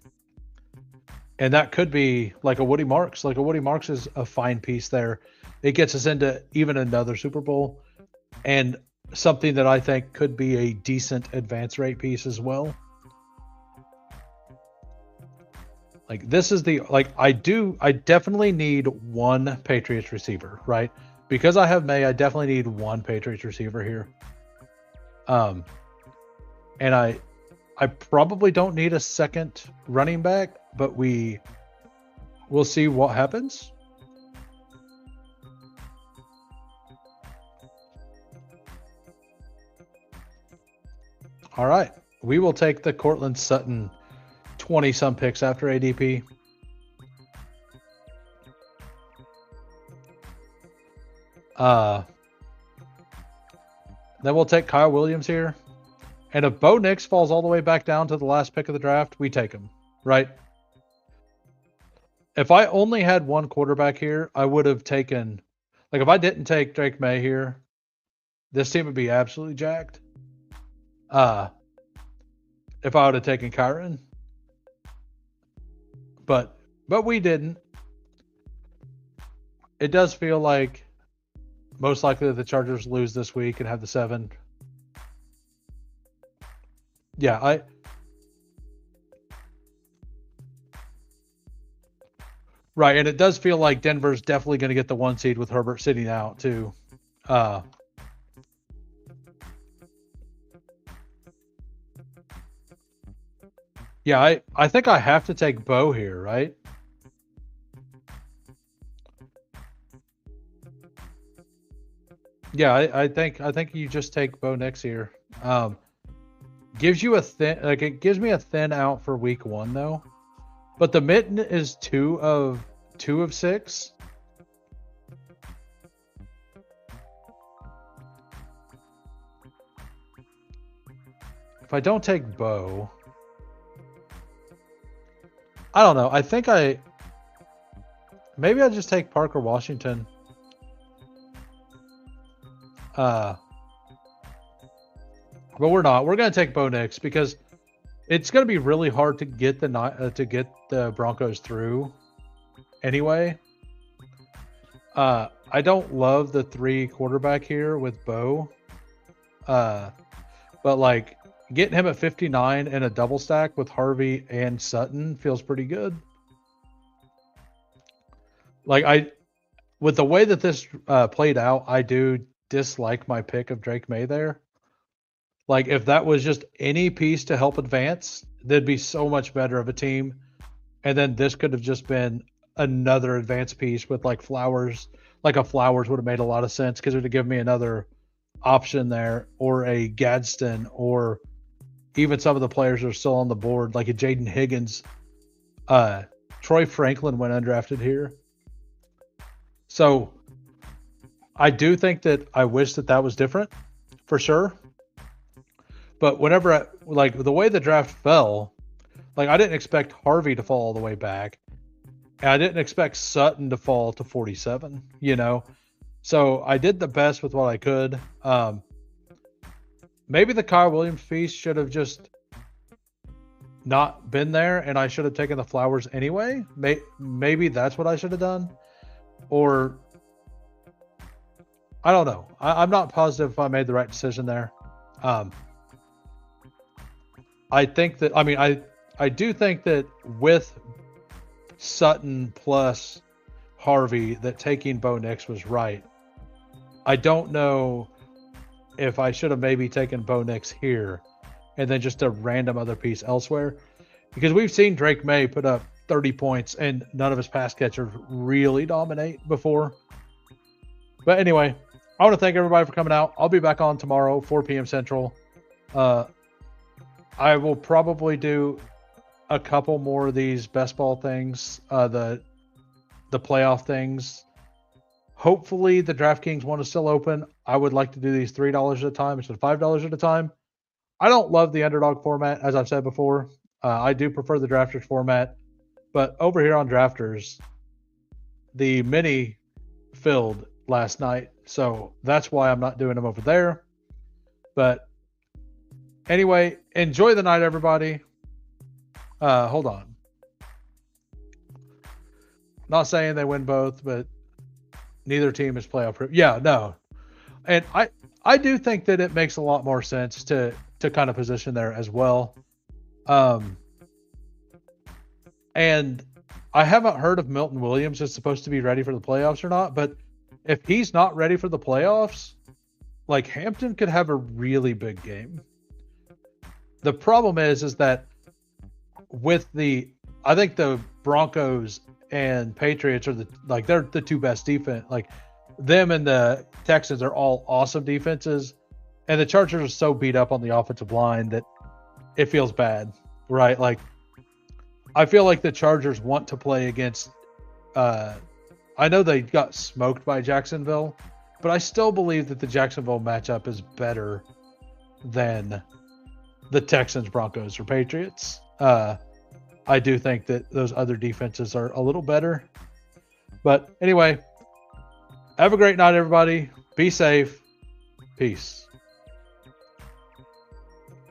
that could be like a Woody Marks. Like a Woody Marks is a fine piece there. It gets us into even another Super Bowl. And something that I think could be a decent advance rate piece as well. Like this is the I definitely need one Patriots receiver, right? Because I have May, I definitely need one Patriots receiver here. And I probably don't need a second running back, but we'll see what happens. All right. We will take the Cortland Sutton 20-some picks after ADP. Then we'll take Kyle Williams here. And if Bo Nix falls all the way back down to the last pick of the draft, we take him, right? If I only had one quarterback here, I would have taken, like if I didn't take Drake May here, this team would be absolutely jacked. If I would have taken Kyron. But we didn't. It does feel like most likely the Chargers lose this week and have the 7. Yeah, right, and it does feel like Denver's definitely going to get the 1 seed with Herbert sitting out too. Yeah, I think I have to take Bo here, right? Yeah, I think you just take Bo Nix here. Gives you a thin, like it gives me a thin out for week 1 though. But the mitten is 2 of 6. If I don't take Bo, I don't know. I think maybe I'll just take Parker Washington. But we're not. We're going to take Bo Nix because it's going to be really hard to get the Broncos through anyway. I don't love the 3 quarterback here with Bo. But like getting him at 59 and a double stack with Harvey and Sutton feels pretty good. Like with the way that this played out, I do dislike my pick of Drake May there. Like if that was just any piece to help advance, there'd be so much better of a team. And then this could have just been another advanced piece with like Flowers. Like a Flowers would have made a lot of sense because it would have given me another option there, or a Gadsden, or even some of the players that are still on the board, like a Jaden Higgins. Troy Franklin went undrafted here. So I do think that I wish that was different for sure. But whenever like the way the draft fell, like I didn't expect Harvey to fall all the way back. And I didn't expect Sutton to fall to 47, you know? So I did the best with what I could. Maybe the Kyle Williams piece should have just not been there and I should have taken the Flowers anyway. Maybe that's what I should have done. Or I don't know. I'm not positive if I made the right decision there. I think that, I do think that with Sutton plus Harvey, that taking Bo Nix was right. I don't know if I should have maybe taken Bo Nix here and then just a random other piece elsewhere, because we've seen Drake May put up 30 points and none of his pass catchers really dominate before. But anyway, I want to thank everybody for coming out. I'll be back on tomorrow, 4 p.m. Central. I will probably do a couple more of these best ball things, the playoff things. Hopefully the DraftKings one is still open. I would like to do these $3 at a time instead of $5 at a time. I don't love the underdog format, as I've said before. I do prefer the drafters format. But over here on Drafters, the mini filled last night. So that's why I'm not doing them over there. But anyway, enjoy the night, everybody. Hold on. Not saying they win both, but neither team is playoff proof. Yeah, no. And I do think that it makes a lot more sense to kind of position there as well. And I haven't heard if Milton Williams is supposed to be ready for the playoffs or not, but if he's not ready for the playoffs, like Hampton could have a really big game. The problem is that I think the Broncos and Patriots are they're the two best defense. Like them and the Texans are all awesome defenses, and the Chargers are so beat up on the offensive line that it feels bad, right? Like I feel like the Chargers want to play against. I know they got smoked by Jacksonville, but I still believe that the Jacksonville matchup is better than the Texans, Broncos, or Patriots. I do think that those other defenses are a little better. But anyway, have a great night, everybody. Be safe. Peace.